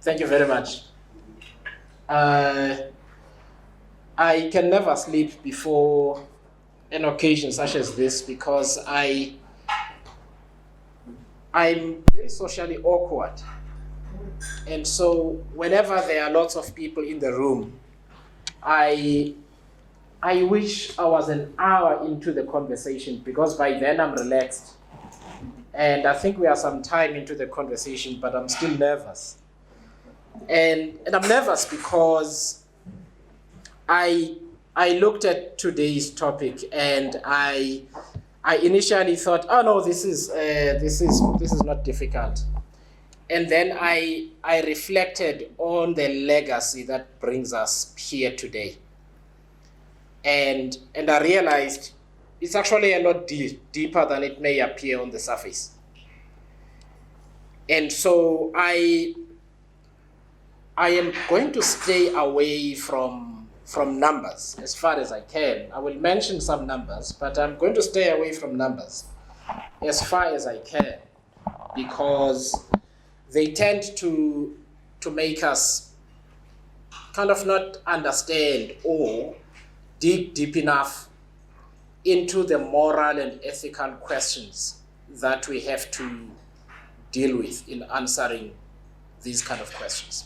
Thank you very much. I can never sleep before an occasion such as this because I'm very socially awkward. And so whenever there are lots of people in the room, I wish I was an hour into the conversation because by then I'm relaxed. And I think we are some time into the conversation, but I'm still nervous. And I'm nervous because I looked at today's topic and I initially thought, oh no, this is not difficult. And then I reflected on the legacy that brings us here today. And I realized it's actually a lot deeper than it may appear on the surface. And so I am going to stay away from numbers as far as I can. I will mention some numbers, but I'm going to stay away from numbers as far as I can because they tend to make us kind of not understand or dig deep enough into the moral and ethical questions that we have to deal with in answering these kind of questions.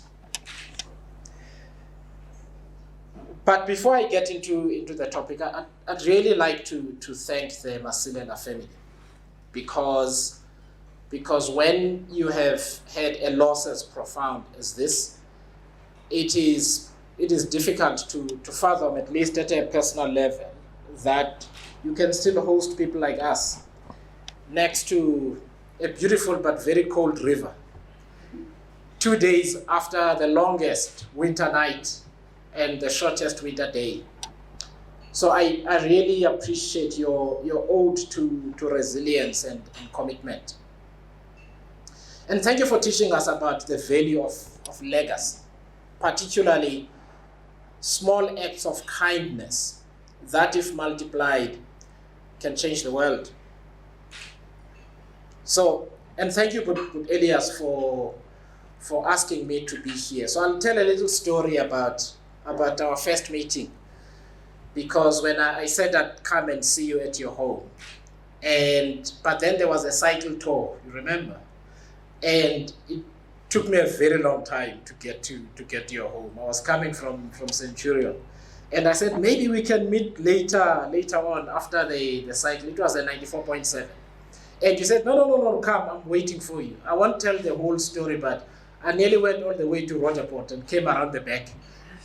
But before I get into the topic, I'd really like to thank the Masilela family because when you have had a loss as profound as this, it is difficult to fathom, at least at a personal level, that you can still host people like us next to a beautiful but very cold river, 2 days after the longest winter night and the shortest winter day. So I really appreciate your ode to resilience and commitment. And thank you for teaching us about the value of legacy, particularly small acts of kindness that, if multiplied, can change the world. So, and thank you, good Elias, for asking me to be here. So I'll tell a little story about our first meeting, because when I said I'd come and see you at your home, but then there was a cycle tour, you remember? And it took me a very long time to get to your home. I was coming from Centurion. And I said, maybe we can meet later on after the cycle. It was a 94.7. And you said, no, come, I'm waiting for you. I won't tell the whole story, but I nearly went all the way to Rogerport and came around the back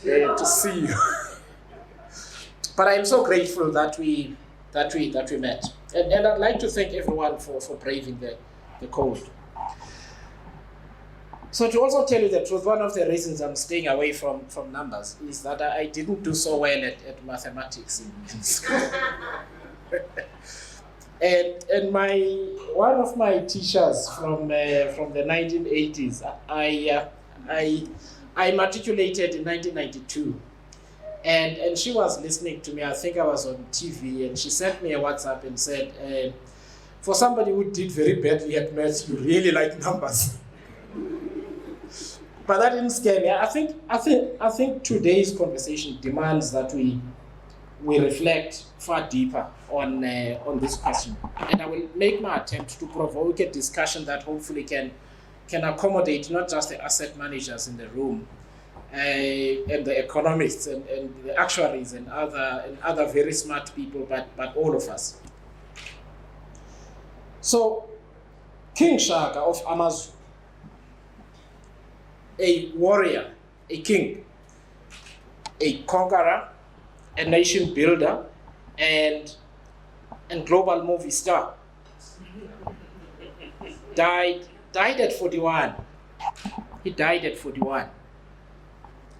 to see you. But I'm so grateful that we met. And I'd like to thank everyone for braving the cold. So to also tell you the truth, one of the reasons I'm staying away from numbers is that I didn't do so well at mathematics in school. and one of my teachers from the 1980s, I matriculated in 1992, and she was listening to me. I think I was on TV, and she sent me a WhatsApp and said, for somebody who did very badly at maths, you really like numbers. But that didn't scare me. I think today's conversation demands that we reflect far deeper on this question, and I will make my attempt to provoke a discussion that hopefully can accommodate not just the asset managers in the room, and the economists and the actuaries and other very smart people, but all of us. So, King Shaka of Amazulu, a warrior, a king, a conqueror, a nation builder, and global movie star, died at 41. He died at 41.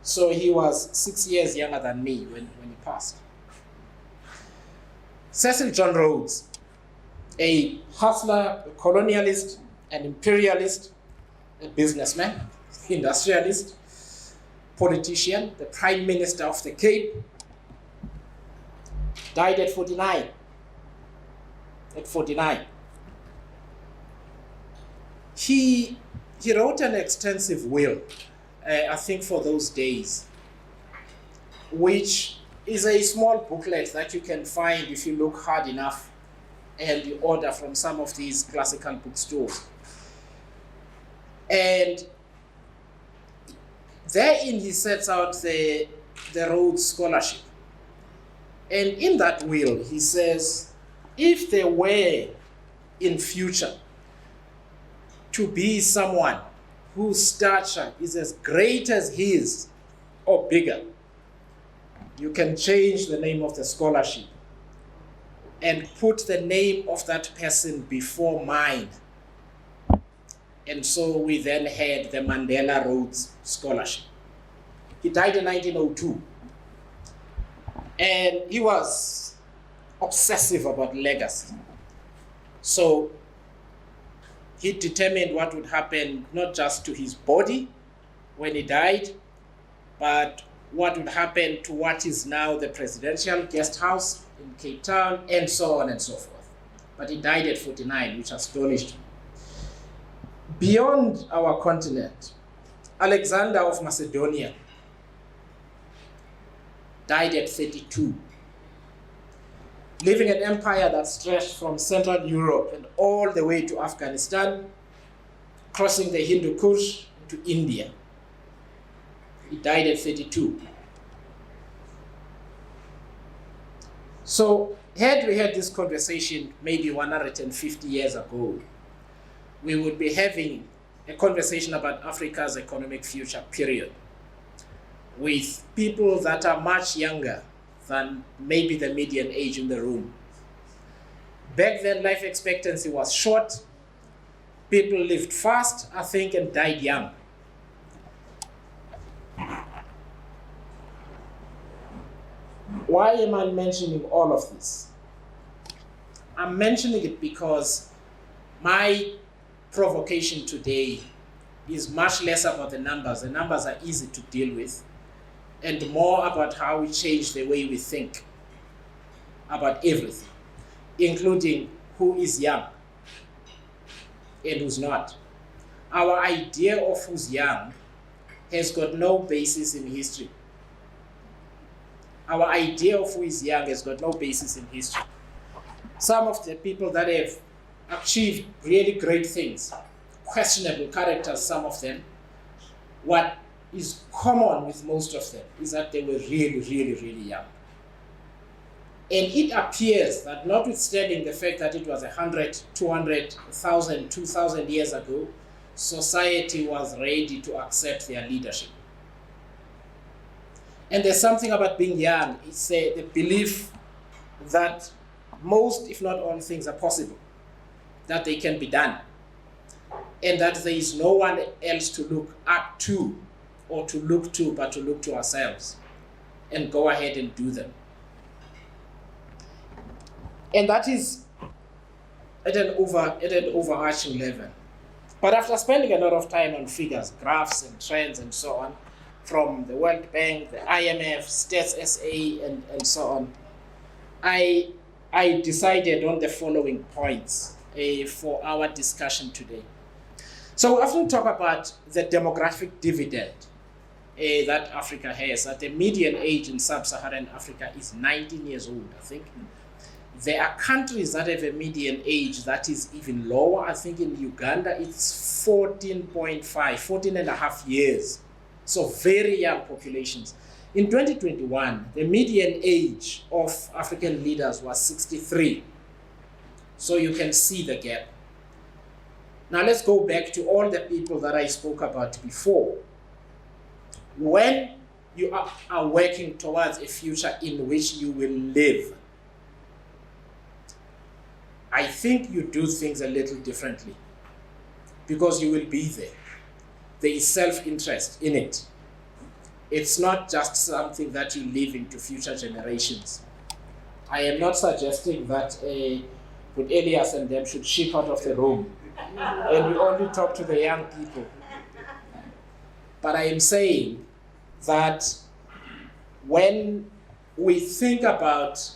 So he was 6 years younger than me when he passed. Cecil John Rhodes, a hustler, a colonialist, an imperialist, a businessman, industrialist, politician, the Prime Minister of the Cape, died at 49. At 49. He wrote an extensive will I think for those days, which is a small booklet that you can find if you look hard enough and you order from some of these classical bookstores. And therein he sets out the Rhodes Scholarship. And in that will, he says, if there were in future to be someone whose stature is as great as his or bigger, you can change the name of the scholarship and put the name of that person before mine. And so we then had the Mandela Rhodes Scholarship. He died in 1902. And he was obsessive about legacy. So he determined what would happen not just to his body when he died, but what would happen to what is now the presidential guest house in Cape Town, and so on and so forth. But he died at 49, which astonished me. Beyond our continent, Alexander of Macedonia died at 32, leaving an empire that stretched from Central Europe and all the way to Afghanistan, crossing the Hindu Kush to India. He died at 32. So had we had this conversation maybe 150 years ago, we would be having a conversation about Africa's economic future, period, with people that are much younger than maybe the median age in the room. Back then, life expectancy was short. People lived fast, I think, and died young. Why am I mentioning all of this? I'm mentioning it because my provocation today is much less about the numbers. The numbers are easy to deal with, and more about how we change the way we think about everything, including who is young and who's not. Our idea of who's young has got no basis in history. Our idea of who is young has got no basis in history. Some of the people that have achieved really great things, questionable characters, some of them, what is common with most of them is that they were really, really, really young. And it appears that notwithstanding the fact that it was 100, 200, 1,000, 2,000 years ago, society was ready to accept their leadership. And there's something about being young. It's the belief that most, if not all, things are possible, that they can be done, and that there is no one else to look up to or to look to, but to look to ourselves and go ahead and do them. And that is at an overarching level. But after spending a lot of time on figures, graphs and trends and so on, from the World Bank, the IMF, Stats SA, and so on, I decided on the following points for our discussion today. So we often talk about the demographic dividend that Africa has, that the median age in sub-Saharan Africa is 19 years old, I think. There are countries that have a median age that is even lower. I think in Uganda it's 14 and a half years. So very young populations. In 2021, the median age of African leaders was 63. So you can see the gap. Now let's go back to all the people that I spoke about before. When you are working towards a future in which you will live, I think you do things a little differently because you will be there. There is self-interest in it. It's not just something that you leave into future generations. I am not suggesting that with Elias and them should ship out of the room and we only talk to the young people. But I am saying that when we think about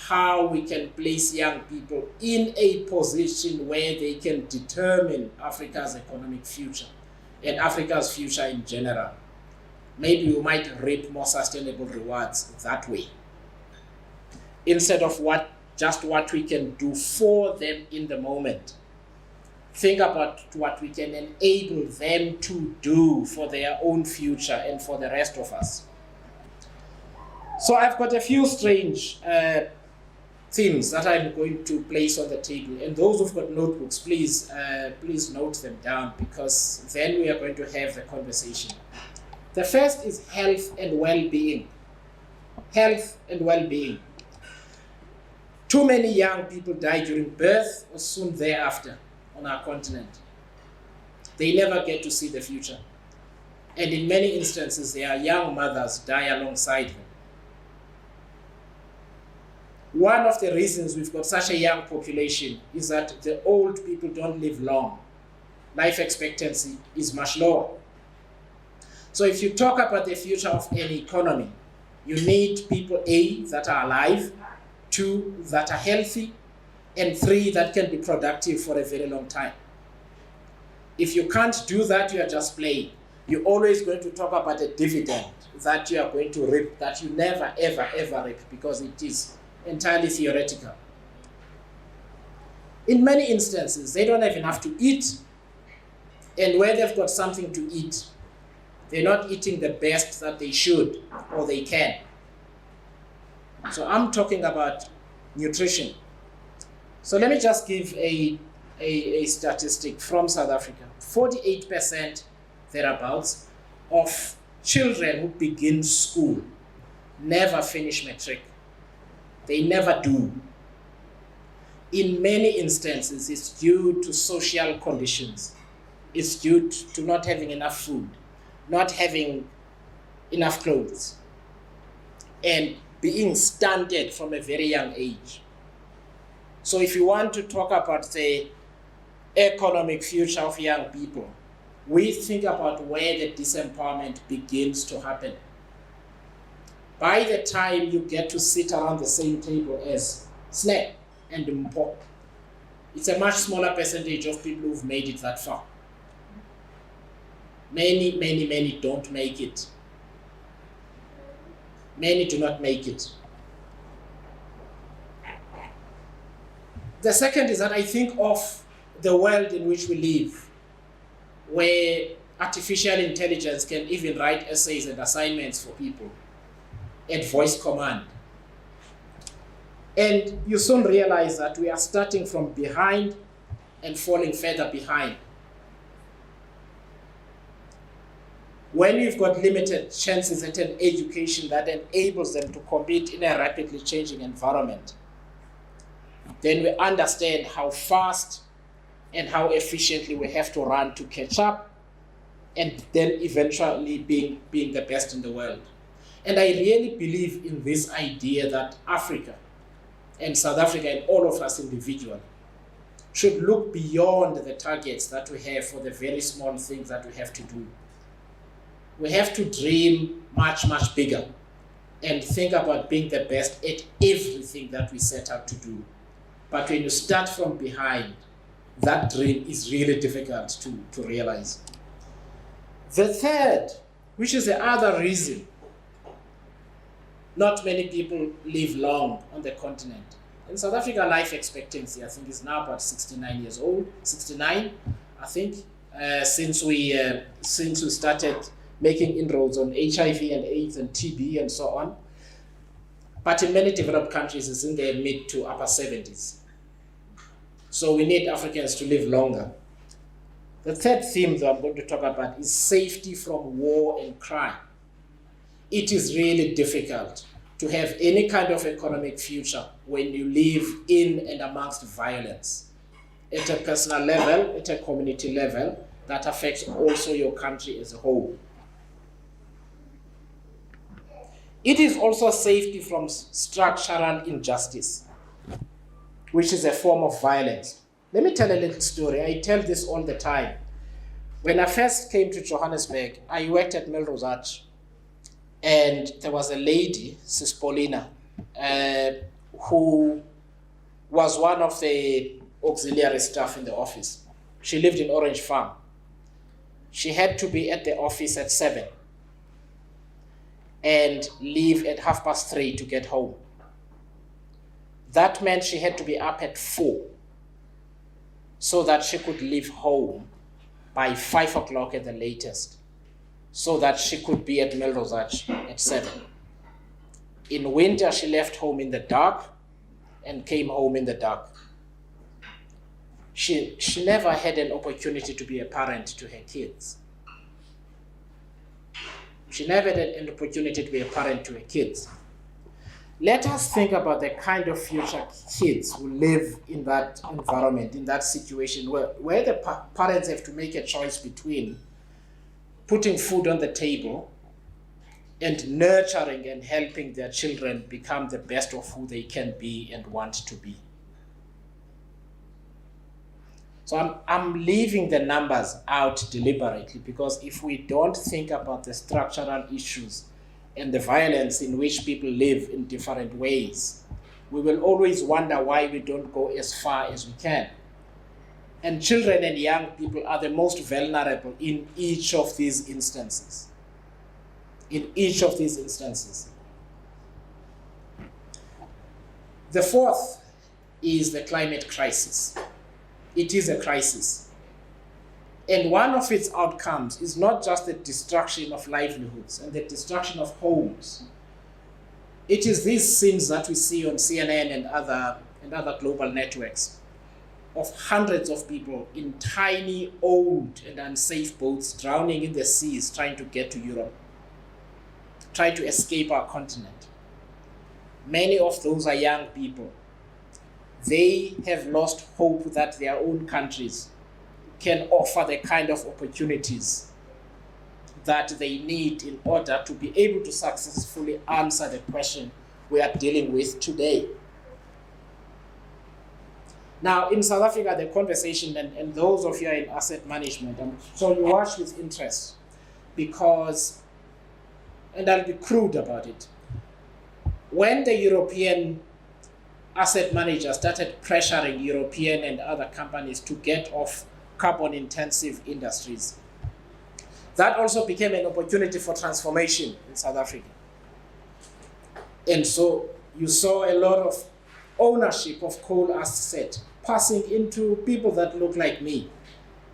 how we can place young people in a position where they can determine Africa's economic future and Africa's future in general, maybe we might reap more sustainable rewards that way. Instead of what we can do for them in the moment. Think about what we can enable them to do for their own future and for the rest of us. So I've got a few strange themes that I'm going to place on the table. And those who've got notebooks, please note them down, because then we are going to have the conversation. The first is health and well-being. Health and well-being. Too many young people die during birth or soon thereafter on our continent. They never get to see the future. And in many instances, their young mothers die alongside them. One of the reasons we've got such a young population is that the old people don't live long. Life expectancy is much lower. So if you talk about the future of any economy, you need people, A, that are alive, 2, that are healthy, and 3, that can be productive for a very long time. If you can't do that, you are just playing. You're always going to talk about a dividend that you are going to reap, that you never, ever, ever reap, because it is entirely theoretical. In many instances, they don't have enough to eat, and where they've got something to eat, they're not eating the best that they should or they can. So I'm talking about nutrition. So let me just give a statistic from South Africa. 48% thereabouts of children who begin school never finish matric. They never do. In many instances, it's due to social conditions. It's due to not having enough food, not having enough clothes, and being stunted from a very young age. So if you want to talk about the economic future of young people, we think about where the disempowerment begins to happen. By the time you get to sit around the same table as SNAP and MPO, it's a much smaller percentage of people who've made it that far. Many don't make it. Many do not make it. The second is that I think of the world in which we live, where artificial intelligence can even write essays and assignments for people at voice command. And you soon realize that we are starting from behind and falling further behind. When you've got limited chances at an education that enables them to compete in a rapidly changing environment, then we understand how fast and how efficiently we have to run to catch up, and then eventually being the best in the world. And I really believe in this idea that Africa and South Africa and all of us individually should look beyond the targets that we have for the very small things that we have to do. We have to dream much, much bigger and think about being the best at everything that we set out to do. But when you start from behind, that dream is really difficult to realize. The third, which is the other reason not many people live long on the continent. In South Africa, life expectancy, I think, is now about 69 years old, 69, I think, since we started making inroads on HIV and AIDS and TB and so on. But in many developed countries, it's in their mid to upper 70s. So we need Africans to live longer. The third theme that I'm going to talk about is safety from war and crime. It is really difficult to have any kind of economic future when you live in and amongst violence at a personal level, at a community level, that affects also your country as a whole. It is also safety from structural injustice, which is a form of violence. Let me tell a little story. I tell this all the time. When I first came to Johannesburg, I worked at Melrose Arch, and there was a lady, Sis Paulina, who was one of the auxiliary staff in the office. She lived in Orange Farm. She had to be at the office at 7. and leave at 3:30 to get home. That meant she had to be up at 4 so that she could leave home by 5 o'clock at the latest, so that she could be at Melrosach at 7. In winter, she left home in the dark and came home in the dark. She never had an opportunity to be a parent to her kids. She never had an opportunity to be a parent to her kids. Let us think about the kind of future kids who live in that environment, in that situation where the parents have to make a choice between putting food on the table and nurturing and helping their children become the best of who they can be and want to be. So I'm leaving the numbers out deliberately, because if we don't think about the structural issues and the violence in which people live in different ways, we will always wonder why we don't go as far as we can. And children and young people are the most vulnerable in each of these instances. In each of these instances. The fourth is the climate crisis. It is a crisis. And one of its outcomes is not just the destruction of livelihoods and the destruction of homes. It is these scenes that we see on CNN and other global networks of hundreds of people in tiny, old, and unsafe boats drowning in the seas trying to get to Europe, trying to escape our continent. Many of those are young people. They have lost hope that their own countries can offer the kind of opportunities that they need in order to be able to successfully answer the question we are dealing with today. Now, in South Africa, the conversation, and those of you in asset management, so you watch with interest, because, and I'll be crude about it, when the European asset managers started pressuring European and other companies to get off carbon-intensive industries, that also became an opportunity for transformation in South Africa. And so you saw a lot of ownership of coal assets passing into people that look like me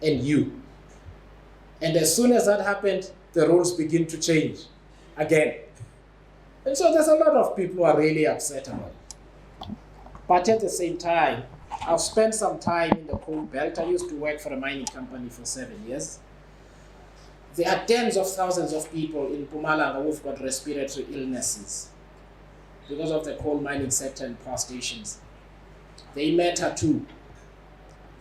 and you. And as soon as that happened, the rules begin to change again. And so there's a lot of people who are really upset about it. But at the same time, I've spent some time in the coal belt. I used to work for a mining company for 7 years. There are tens of thousands of people in Mpumalanga who've got respiratory illnesses because of the coal mining sector and power stations. They matter too.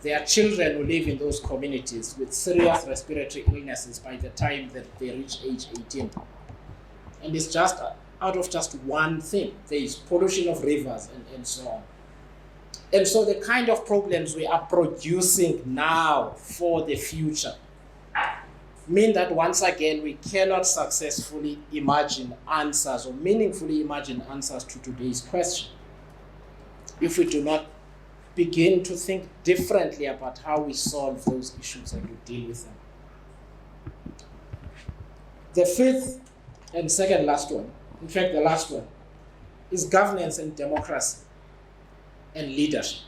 There are children who live in those communities with serious respiratory illnesses by the time that they reach age 18. And it's just out of just one thing. There is pollution of rivers and so on. And so the kind of problems we are producing now for the future mean that once again we cannot successfully imagine answers or meaningfully imagine answers to today's question if we do not begin to think differently about how we solve those issues and we deal with them. The fifth and second last one, in fact the last one, is governance and democracy and leadership.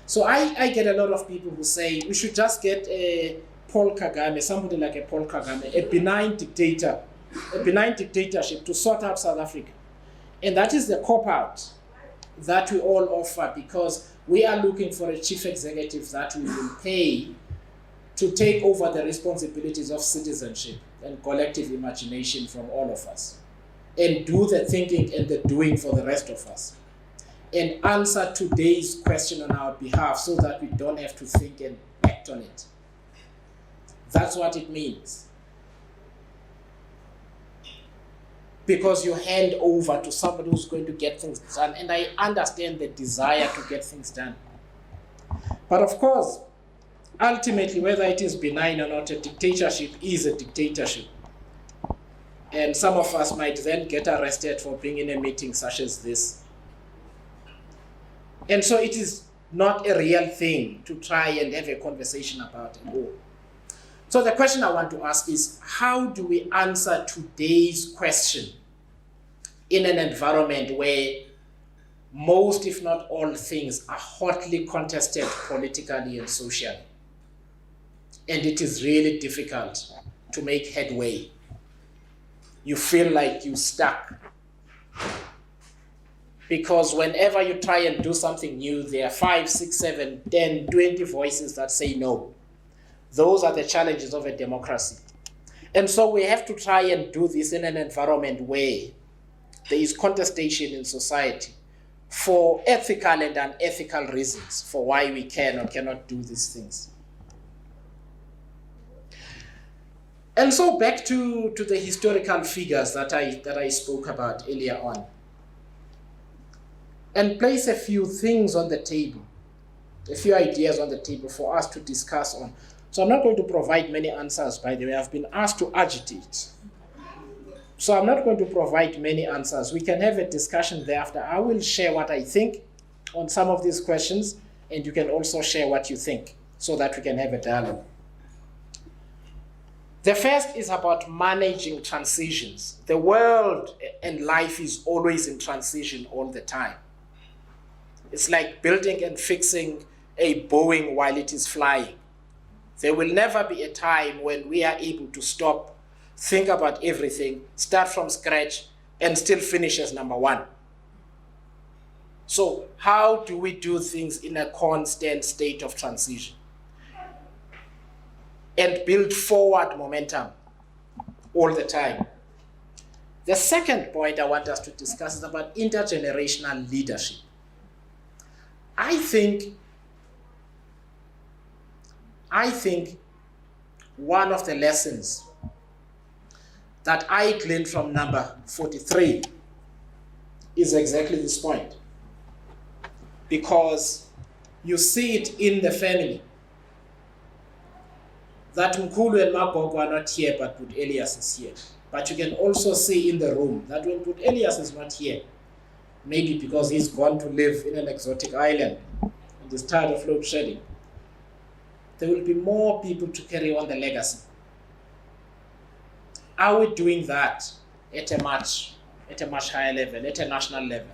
So I get a lot of people who say we should just get a Paul Kagame, somebody like a Paul Kagame, a benign dictatorship to sort out South Africa. And that is the cop-out that we all offer, because we are looking for a chief executive that we will pay to take over the responsibilities of citizenship and collective imagination from all of us, and do the thinking and the doing for the rest of us, and answer today's question on our behalf so that we don't have to think and act on it. That's what it means. Because you hand over to somebody who's going to get things done, and I understand the desire to get things done. But of course, ultimately, whether it is benign or not, a dictatorship is a dictatorship. And some of us might then get arrested for being in a meeting such as this. And so it is not a real thing to try and have a conversation about at all. So the question I want to ask is, how do we answer today's question in an environment where most, if not all, things are hotly contested politically and socially? And it is really difficult to make headway. You feel like you're stuck. Because whenever you try and do something new, there are 5, 6, 7, 10, 20 voices that say no. Those are the challenges of a democracy. And so we have to try and do this in an environment where there is contestation in society for ethical and unethical reasons for why we can or cannot do these things. And so back to the historical figures that I spoke about earlier on, and place a few things on the table, a few ideas on the table for us to discuss on. So I'm not going to provide many answers, by the way. I've been asked to agitate. So I'm not going to provide many answers. We can have a discussion thereafter. I will share what I think on some of these questions, and you can also share what you think so that we can have a dialogue. The first is about managing transitions. The world and life is always in transition all the time. It's like building and fixing a Boeing while it is flying. There will never be a time when we are able to stop, think about everything, start from scratch, and still finish as number one. So how do we do things in a constant state of transition and build forward momentum all the time? The second point I want us to discuss is about intergenerational leadership. I think one of the lessons that I gleaned from number 43 is exactly this point. Because you see it in the family. That Mkulu and Magogo are not here, but Put Elias is here. But you can also see in the room that when Put Elias is not here, maybe because he's gone to live in an exotic island and is tired of load shedding, there will be more people to carry on the legacy. Are we doing that at a much higher level, at a national level,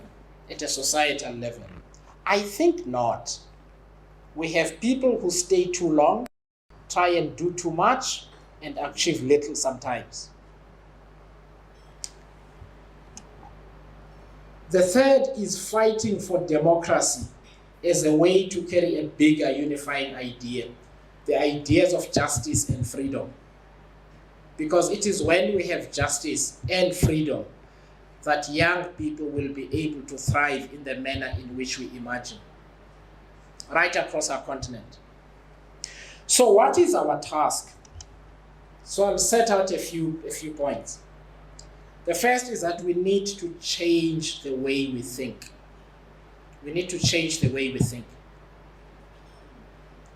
at a societal level? I think not. We have people who stay too long, try and do too much, and achieve little sometimes. The third is fighting for democracy as a way to carry a bigger unifying idea, the ideas of justice and freedom. Because it is when we have justice and freedom that young people will be able to thrive in the manner in which we imagine, right across our continent. So what is our task? So I'll set out a few points. The first is that we need to change the way we think. We need to change the way we think.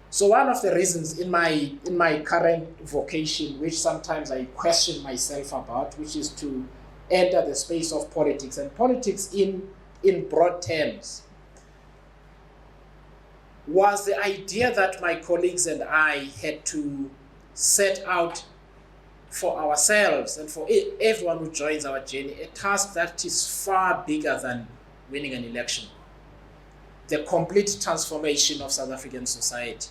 So one of the reasons in my current vocation, which sometimes I question myself about, which is to enter the space of politics, and politics in broad terms, was the idea that my colleagues and I had to set out for ourselves and for everyone who joins our journey, a task that is far bigger than winning an election. The complete transformation of South African society.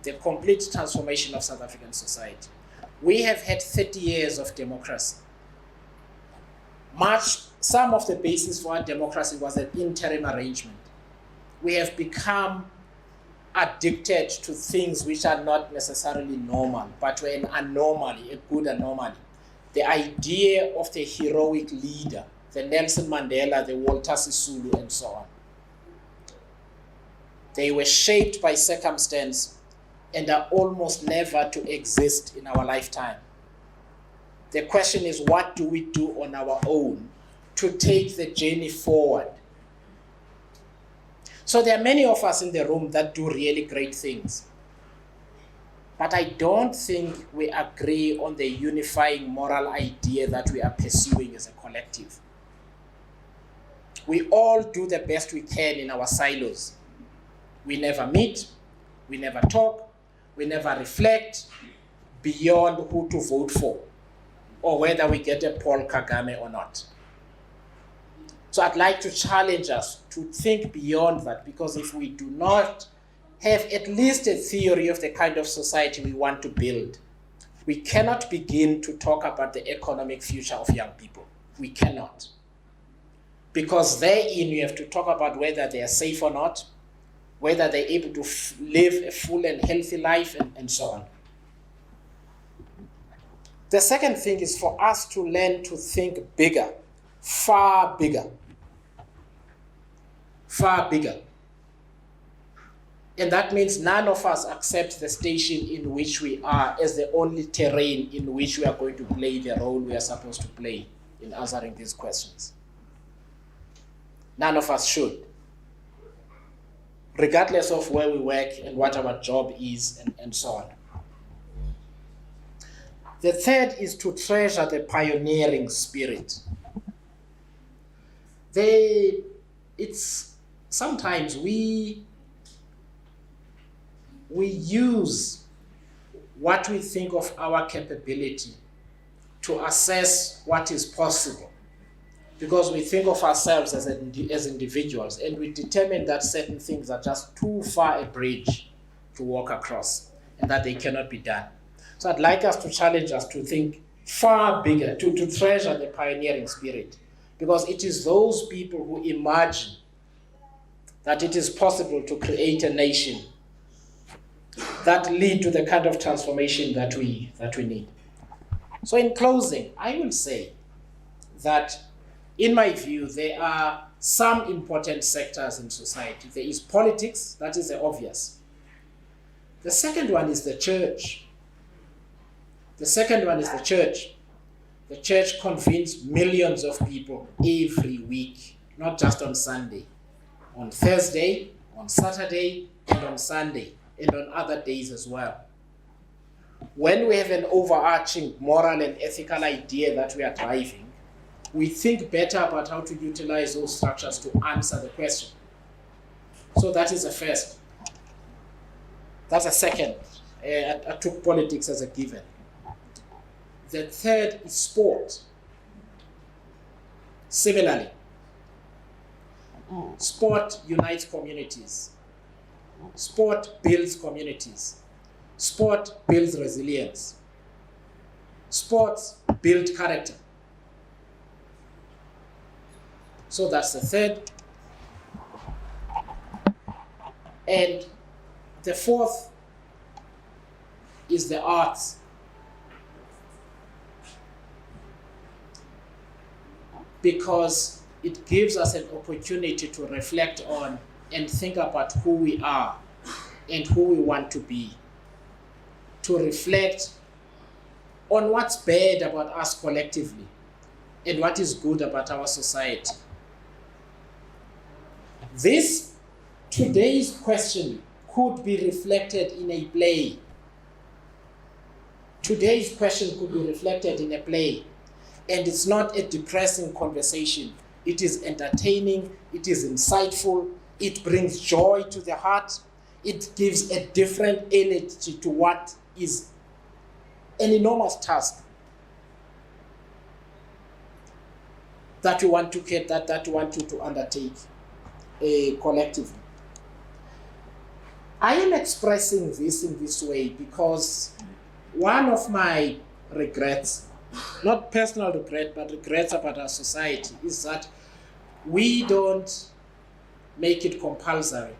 The complete transformation of South African society. We have had 30 years of democracy. Some of the basis for our democracy was an interim arrangement. We have become addicted to things which are not necessarily normal, but were an anomaly, a good anomaly. The idea of the heroic leader, the Nelson Mandela, the Walter Sisulu, and so on. They were shaped by circumstance and are almost never to exist in our lifetime. The question is, what do we do on our own to take the journey forward? So there are many of us in the room that do really great things. But I don't think we agree on the unifying moral idea that we are pursuing as a collective. We all do the best we can in our silos. We never meet, we never talk, We never reflect beyond who to vote for or whether we get a Paul Kagame or not. So I'd like to challenge us to think beyond that, because if we do not have at least a theory of the kind of society we want to build, we cannot begin to talk about the economic future of young people. We cannot. Because therein you have to talk about whether they are safe or not, whether they're able to live a full and healthy life, and so on. The second thing is for us to learn to think bigger, far bigger. Far bigger. And that means none of us accept the station in which we are as the only terrain in which we are going to play the role we are supposed to play in answering these questions. None of us should. Regardless of where we work and what our job is, and so on. The third is to treasure the pioneering spirit. Sometimes we use what we think of our capability to assess what is possible, because we think of ourselves as individuals, and we determine that certain things are just too far a bridge to walk across and that they cannot be done. So I'd like us to challenge us to think far bigger, to treasure the pioneering spirit, because it is those people who imagine that it is possible to create a nation that lead to the kind of transformation that we need. So in closing, I will say that in my view, there are some important sectors in society. There is politics, that is the obvious. The second one is the church. The church convenes millions of people every week, not just on Sunday. On Thursday, on Saturday, and on Sunday, and on other days as well. When we have an overarching moral and ethical idea that we are driving, we think better about how to utilize those structures to answer the question. So that is the first. That's a second. I took politics as a given. The third is sport. Similarly, sport unites communities. Sport builds communities. Sport builds resilience. Sports build character. So that's the third. And the fourth is the arts. Because it gives us an opportunity to reflect on and think about who we are and who we want to be. To reflect on what's bad about us collectively and what is good about our society. Today's question could be reflected in a play. Today's question could be reflected in a play. And it's not a depressing conversation. It is entertaining, it is insightful, it brings joy to the heart, it gives a different energy to what is an enormous task that you want to get, that you want to undertake collectively. I am expressing this in this way because one of my regrets, not personal regret, but regrets about our society, is that we don't make it compulsory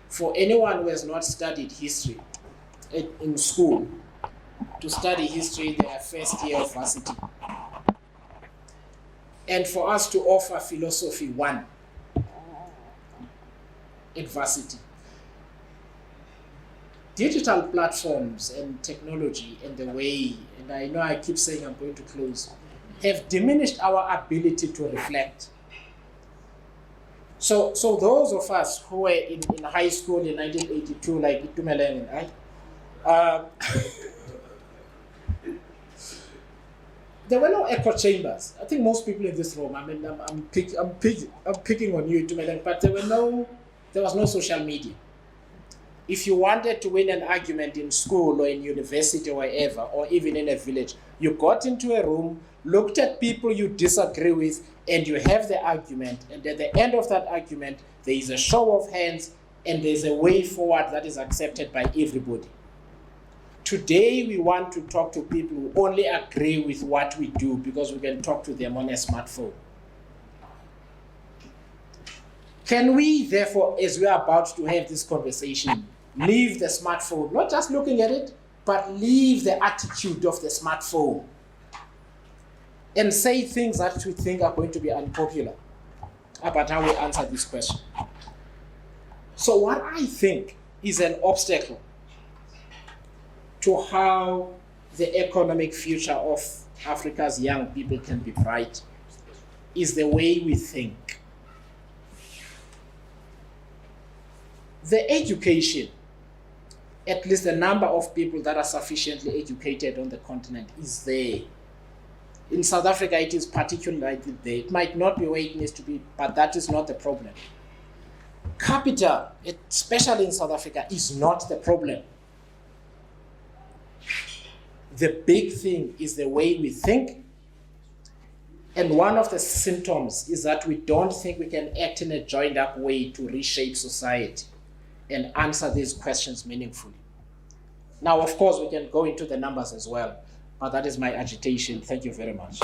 for anyone who has not studied history in school to study history in their first year of varsity. And for us to offer philosophy 1 in varsity. Digital platforms and technology and the way, and I know I keep saying I'm going to close, have diminished our ability to reflect. So those of us who were in high school in 1982, like Itumeleng and I, there were no echo chambers. I think most people in this room, I mean, I'm picking on you, Itumeleng, but there was no social media. If you wanted to win an argument in school or in university or wherever, or even in a village, you got into a room, looked at people you disagree with, and you have the argument. And at the end of that argument, there is a show of hands, and there's a way forward that is accepted by everybody. Today, we want to talk to people who only agree with what we do because we can talk to them on a smartphone. Can we, therefore, as we are about to have this conversation, leave the smartphone, not just looking at it, but leave the attitude of the smartphone and say things that we think are going to be unpopular about how we answer this question? So what I think is an obstacle to how the economic future of Africa's young people can be bright is the way we think. The education, at least the number of people that are sufficiently educated on the continent is there. In South Africa, it is particularly there. It might not be where it needs to be, but that is not the problem. Capital, especially in South Africa, is not the problem. The big thing is the way we think. And one of the symptoms is that we don't think we can act in a joined up way to reshape society and answer these questions meaningfully. Now, of course, we can go into the numbers as well, but that is my agitation. Thank you very much.